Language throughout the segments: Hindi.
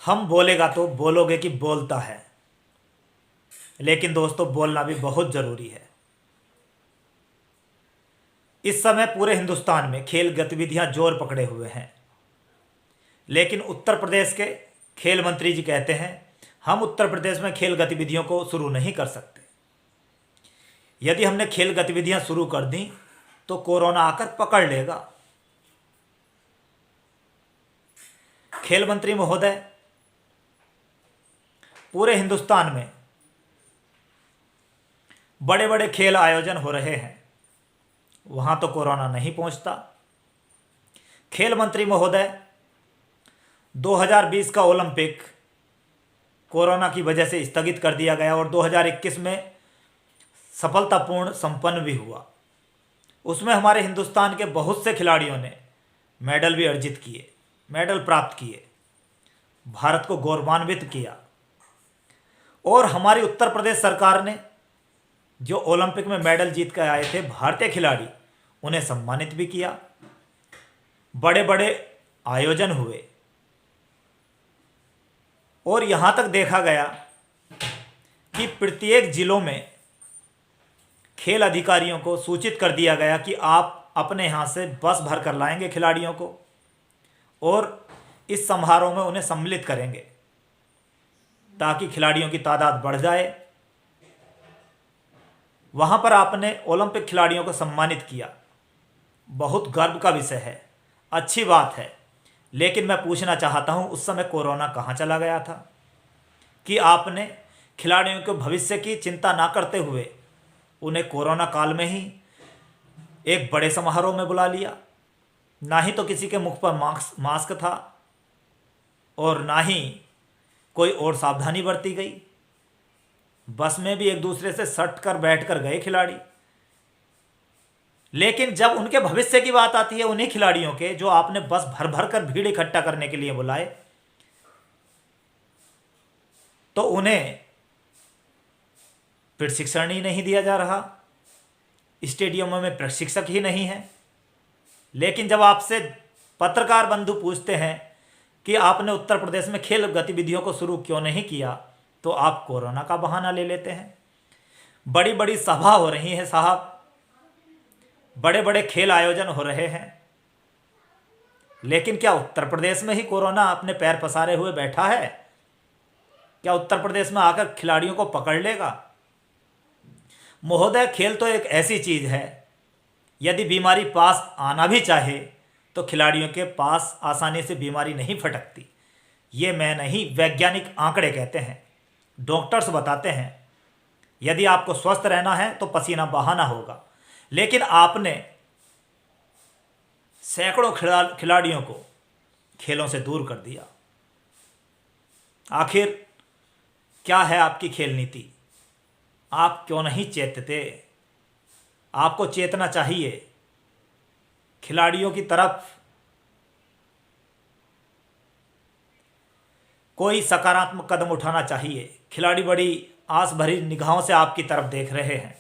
हम बोलेगा तो बोलोगे कि बोलता है, लेकिन दोस्तों बोलना भी बहुत ज़रूरी है। इस समय पूरे हिंदुस्तान में खेल गतिविधियां जोर पकड़े हुए हैं, लेकिन उत्तर प्रदेश के खेल मंत्री जी कहते हैं हम उत्तर प्रदेश में खेल गतिविधियों को शुरू नहीं कर सकते। यदि हमने खेल गतिविधियां शुरू कर दी तो कोरोना आकर पकड़ लेगा। खेल मंत्री महोदय, पूरे हिंदुस्तान में बड़े बड़े खेल आयोजन हो रहे हैं, वहां तो कोरोना नहीं पहुंचता। खेल मंत्री महोदय, 2020 का ओलंपिक कोरोना की वजह से स्थगित कर दिया गया और 2021 में सफलतापूर्ण संपन्न भी हुआ। उसमें हमारे हिंदुस्तान के बहुत से खिलाड़ियों ने मेडल भी अर्जित किए, मेडल प्राप्त किए, भारत को गौरवान्वित किया। और हमारी उत्तर प्रदेश सरकार ने जो ओलंपिक में मेडल जीत कर आए थे भारतीय खिलाड़ी, उन्हें सम्मानित भी किया। बड़े बड़े आयोजन हुए और यहाँ तक देखा गया कि प्रत्येक जिलों में खेल अधिकारियों को सूचित कर दिया गया कि आप अपने यहाँ से बस भर कर लाएंगे खिलाड़ियों को और इस समारोह में उन्हें सम्मिलित करेंगे ताकि खिलाड़ियों की तादाद बढ़ जाए। वहाँ पर आपने ओलंपिक खिलाड़ियों को सम्मानित किया, बहुत गर्व का विषय है, अच्छी बात है। लेकिन मैं पूछना चाहता हूँ उस समय कोरोना कहाँ चला गया था कि आपने खिलाड़ियों के भविष्य की चिंता ना करते हुए उन्हें कोरोना काल में ही एक बड़े समारोह में बुला लिया। ना ही तो किसी के मुख पर मास्क था और ना ही कोई और सावधानी बरती गई। बस में भी एक दूसरे से सट कर बैठ कर गए खिलाड़ी। लेकिन जब उनके भविष्य की बात आती है, उन्हीं खिलाड़ियों के जो आपने बस भर भर कर भीड़ इकट्ठा करने के लिए बुलाए, तो उन्हें प्रशिक्षण ही नहीं दिया जा रहा, स्टेडियमों में प्रशिक्षक ही नहीं है। लेकिन जब आपसे पत्रकार बंधु पूछते हैं कि आपने उत्तर प्रदेश में खेल गतिविधियों को शुरू क्यों नहीं किया, तो आप कोरोना का बहाना ले लेते हैं। बड़ी बड़ी सभा हो रही है साहब, बड़े बड़े खेल आयोजन हो रहे हैं, लेकिन क्या उत्तर प्रदेश में ही कोरोना अपने पैर पसारे हुए बैठा है? क्या उत्तर प्रदेश में आकर खिलाड़ियों को पकड़ लेगा? महोदय, खेल तो एक ऐसी चीज है, यदि बीमारी पास आना भी चाहे तो खिलाड़ियों के पास आसानी से बीमारी नहीं फटकती। ये मैं नहीं, वैज्ञानिक आंकड़े कहते हैं, डॉक्टर्स बताते हैं। यदि आपको स्वस्थ रहना है तो पसीना बहाना होगा। लेकिन आपने सैकड़ों खिलाड़ियों को खेलों से दूर कर दिया। आखिर क्या है आपकी खेल नीति? आप क्यों नहीं चेतते? आपको चेतना चाहिए, खिलाड़ियों की तरफ कोई सकारात्मक कदम उठाना चाहिए। खिलाड़ी बड़ी आस भरी निगाहों से आपकी तरफ देख रहे हैं,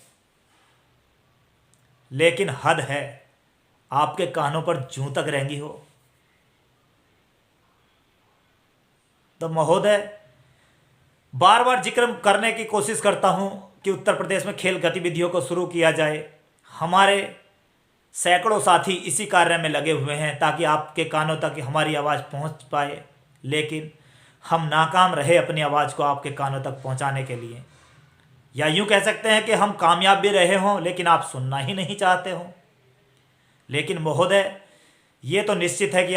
लेकिन हद है, आपके कानों पर जूं तक रेंगी हो। तो महोदय, बार बार जिक्र करने की कोशिश करता हूं कि उत्तर प्रदेश में खेल गतिविधियों को शुरू किया जाए। हमारे सैकड़ों साथी इसी कार्य में लगे हुए हैं ताकि आपके कानों तक हमारी आवाज़ पहुंच पाए, लेकिन हम नाकाम रहे अपनी आवाज़ को आपके कानों तक पहुंचाने के लिए। या यूं कह सकते हैं कि हम कामयाब भी रहे हों, लेकिन आप सुनना ही नहीं चाहते हो। लेकिन महोदय, ये तो निश्चित है कि